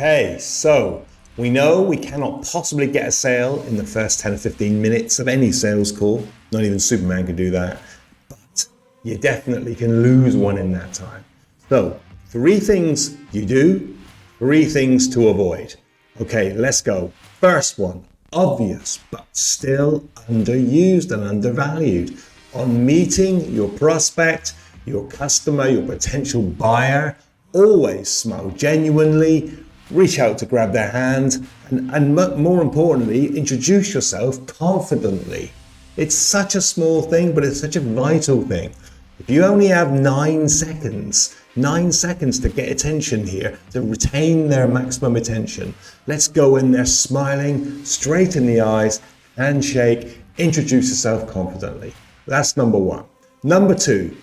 Okay, so we know we cannot possibly get a sale in the first 10 or 15 minutes of any sales call. Not even Superman can do that, but you definitely can lose one in that time. So 3 things you do, 3 things to avoid. Okay, let's go. First one, obvious, but still underused and undervalued. On meeting your prospect, your customer, your potential buyer, always smile genuinely, reach out to grab their hand, and more importantly, introduce yourself confidently. It's such a small thing, but it's such a vital thing. If you only have 9 seconds to get attention here, to retain their maximum attention, let's go in there smiling, straight in the eyes, handshake, introduce yourself confidently. That's number 1. Number 2,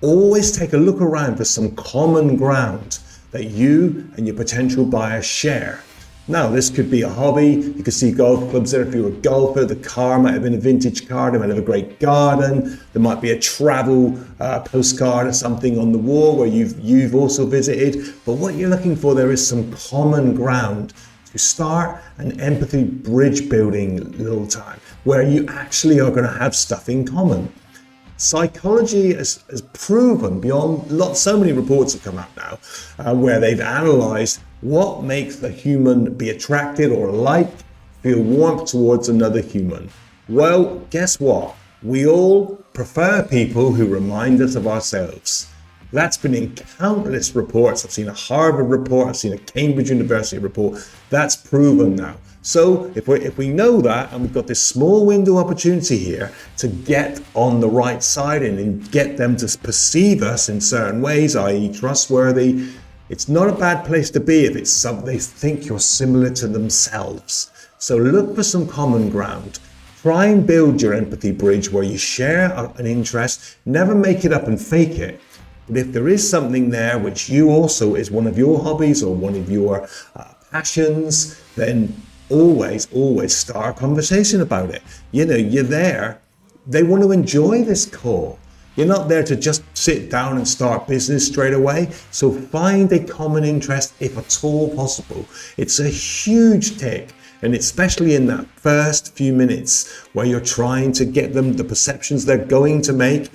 always take a look around for some common ground that you and your potential buyer share. Now, this could be a hobby. You could see golf clubs there. If you're a golfer, the car might have been a vintage car. They might have a great garden. There might be a travel postcard or something on the wall where you've also visited. But what you're looking for there is some common ground to start an empathy bridge building little time where you actually are going to have stuff in common. Psychology has proven beyond so many reports have come out now where they've analyzed what makes the human be attracted or feel warmth towards another human. Well, guess what? We all prefer people who remind us of ourselves. That's been in countless reports. I've seen a Harvard report, I've seen a Cambridge University report. That's proven now. So if we know that, and we've got this small window opportunity here to get on the right side and get them to perceive us in certain ways, i.e. trustworthy, it's not a bad place to be if it's something they think you're similar to themselves. So look for some common ground. Try and build your empathy bridge where you share an interest. Never make it up and fake it. But if there is something there which you also is one of your hobbies or one of your passions, then always start a conversation about it. You know, you're there. They want to enjoy this call. You're not there to just sit down and start business straight away. So find a common interest if at all possible. It's a huge tick. And especially in that first few minutes where you're trying to get them the perceptions they're going to make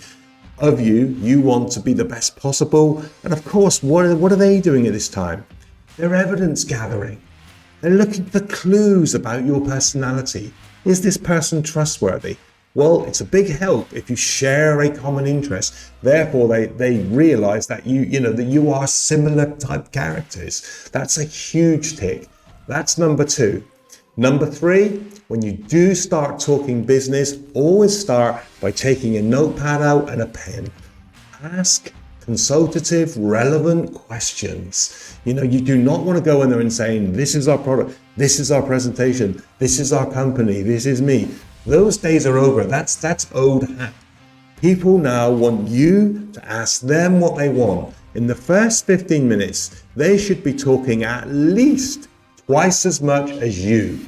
of you, you want to be the best possible. And of course, what are they doing at this time? They're evidence gathering. They're looking for clues about your personality. Is this person trustworthy? Well, it's a big help if you share a common interest. Therefore, they realize that that you are similar type characters. That's a huge tick. That's number 2. Number 3, when you do start talking business, always start by taking a notepad out and a pen. Ask consultative, relevant questions. You do not want to go in there and saying, this is our product, this is our presentation, this is our company, this is me. Those days are over. That's old hat. People now want you to ask them what they want. In the first 15 minutes, they should be talking at least twice as much as you.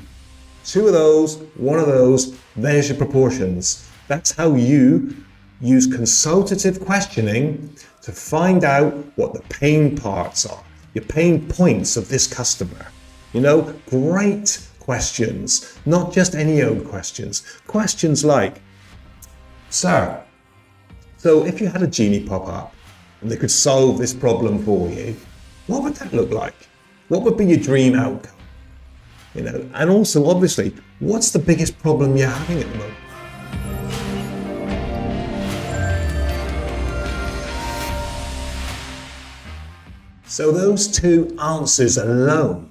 2 of those, 1 of those, there's your proportions. That's how you use consultative questioning to find out what the pain parts are, your pain points of this customer. Great questions, not just any old questions. Questions like, sir, so if you had a genie pop up and they could solve this problem for you, what would that look like? What would be your dream outcome? And also, obviously, what's the biggest problem you're having at the moment? So those 2 answers alone,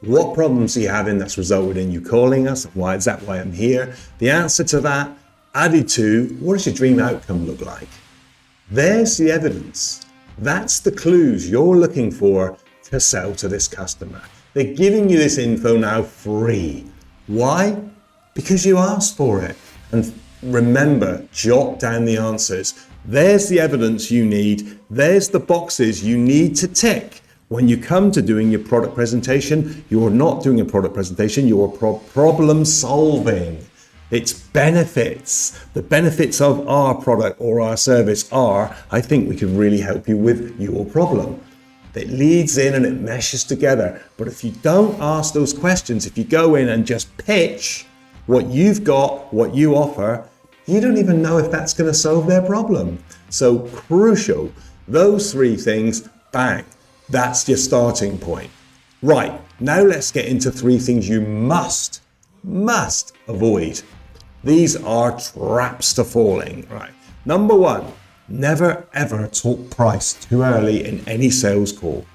what problems are you having that's resulted in you calling us? Why is that why I'm here? The answer to that, added to, what does your dream outcome look like? There's the evidence. That's the clues you're looking for to sell to this customer. They're giving you this info now free. Why? Because you asked for it. And remember, jot down the answers. There's the evidence you need. There's the boxes you need to tick. When you come to doing your product presentation, you're not doing a product presentation, you're problem solving. It's benefits. The benefits of our product or our service are, I think we can really help you with your problem. that leads in and it meshes together. But if you don't ask those questions, if you go in and just pitch what you've got, what you offer, you don't even know if that's going to solve their problem. So crucial, those 3 things, bang, that's your starting point. Right, now let's get into 3 things you must avoid. These are traps to falling, right? Number 1, never ever talk price too early in any sales call.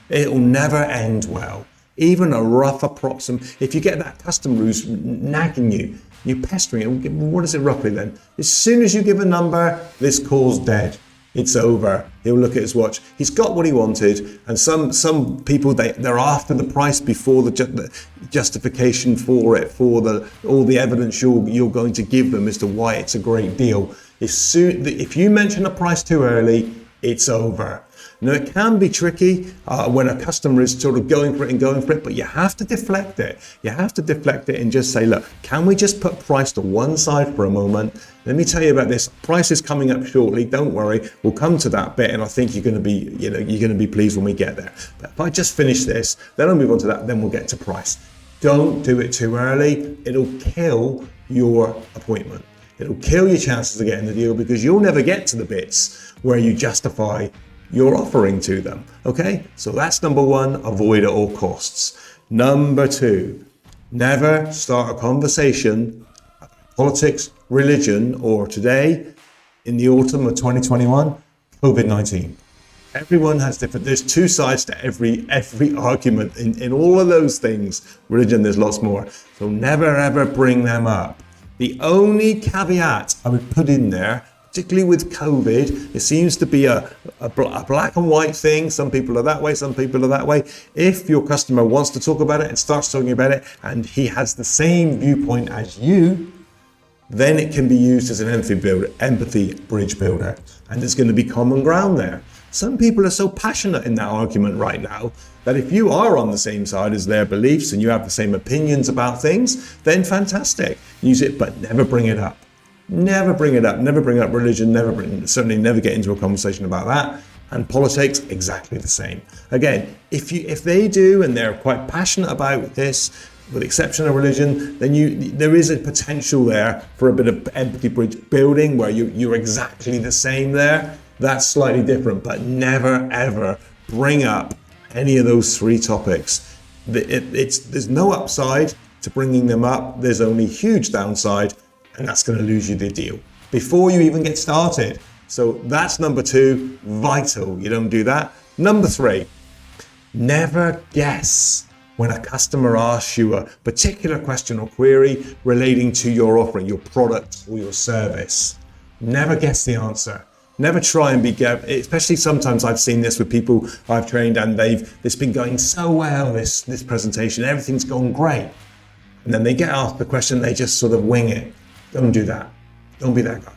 It'll never end well. Even a rough approximate, if you get that customer who's nagging you, you're pestering him, what is it roughly then? As soon as you give a number, this call's dead. It's over. He'll look at his watch. He's got what he wanted, and some people they're after the price before the justification for it, for all the evidence you're going to give them as to why it's a great deal. If you mention a price too early, it's over. Now, it can be tricky when a customer is sort of going for it, but you have to deflect it. You have to deflect it and just say, look, can we just put price to one side for a moment? Let me tell you about this. Price is coming up shortly. Don't worry. We'll come to that bit, and I think you're going to be pleased when we get there. But if I just finish this, then I'll move on to that, then we'll get to price. Don't do it too early. It'll kill your appointment. It'll kill your chances of getting the deal, because you'll never get to the bits where you justify your offering to them. Okay, so that's number 1, avoid at all costs. Number 2, never start a conversation about politics, religion, or today, in the autumn of 2021, COVID-19. Everyone has different, there's 2 sides to every argument in all of those things. Religion, there's lots more. So never ever bring them up. The only caveat I would put in there, particularly with COVID, it seems to be a black and white thing. Some people are that way, some people are that way. If your customer wants to talk about it and starts talking about it, and he has the same viewpoint as you, then it can be used as an empathy bridge builder, and there's going to be common ground there. Some people are so passionate in that argument right now that if you are on the same side as their beliefs and you have the same opinions about things, then fantastic. Use it, but never bring it up. Never bring it up. Never bring up religion. Certainly never get into a conversation about that. And politics, exactly the same. Again, if they do and they're quite passionate about this, with the exception of religion, then there is a potential there for a bit of empathy bridge building where you're exactly the same there. That's slightly different, but never ever bring up any of those 3 topics. There's no upside to bringing them up. There's only huge downside, and that's going to lose you the deal before you even get started. So that's number 2, vital. You don't do that. Number 3, never guess when a customer asks you a particular question or query relating to your offering, your product or your service. Never guess the answer. Never try and be, especially sometimes I've seen this with people I've trained, and it's been going so well, this presentation, everything's gone great. And then they get asked the question, they just sort of wing it. Don't do that. Don't be that guy.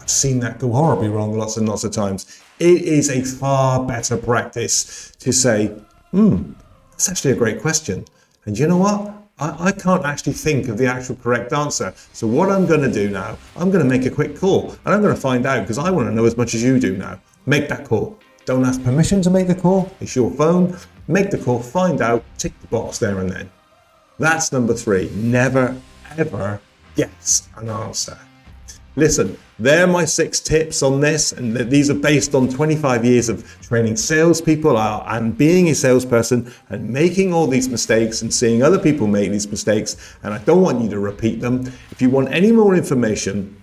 I've seen that go horribly wrong lots and lots of times. It is a far better practice to say, that's actually a great question. And you know what? I can't actually think of the actual correct answer. So what I'm going to do now, I'm going to make a quick call, and I'm going to find out, because I want to know as much as you do now. Make that call. Don't ask permission to make the call. It's your phone. Make the call, find out, tick the box there and then. That's number 3. Never, ever guess an answer. Listen, they're my 6 tips on this, and these are based on 25 years of training salespeople and being a salesperson and making all these mistakes and seeing other people make these mistakes, and I don't want you to repeat them. If you want any more information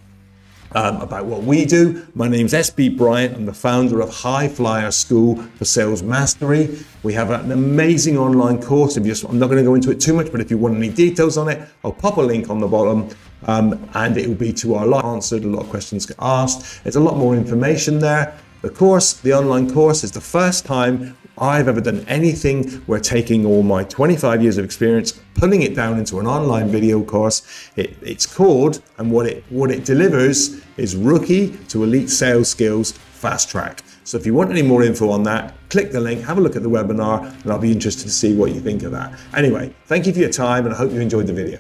about what we do, my name's SB Bryant. I'm the founder of High Flyer School for Sales Mastery. We have an amazing online course. I'm not going to go into it too much, but if you want any details on it, I'll pop a link on the bottom, and it will be to our live answered. A lot of questions get asked. There's a lot more information there. The online course, is the first time I've ever done anything. We're taking all my 25 years of experience, putting it down into an online video course. It's called, and what it delivers is rookie to elite sales skills fast track. So if you want any more info on that, click the link, have a look at the webinar, and I'll be interested to see what you think of that. Anyway, thank you for your time, and I hope you enjoyed the video.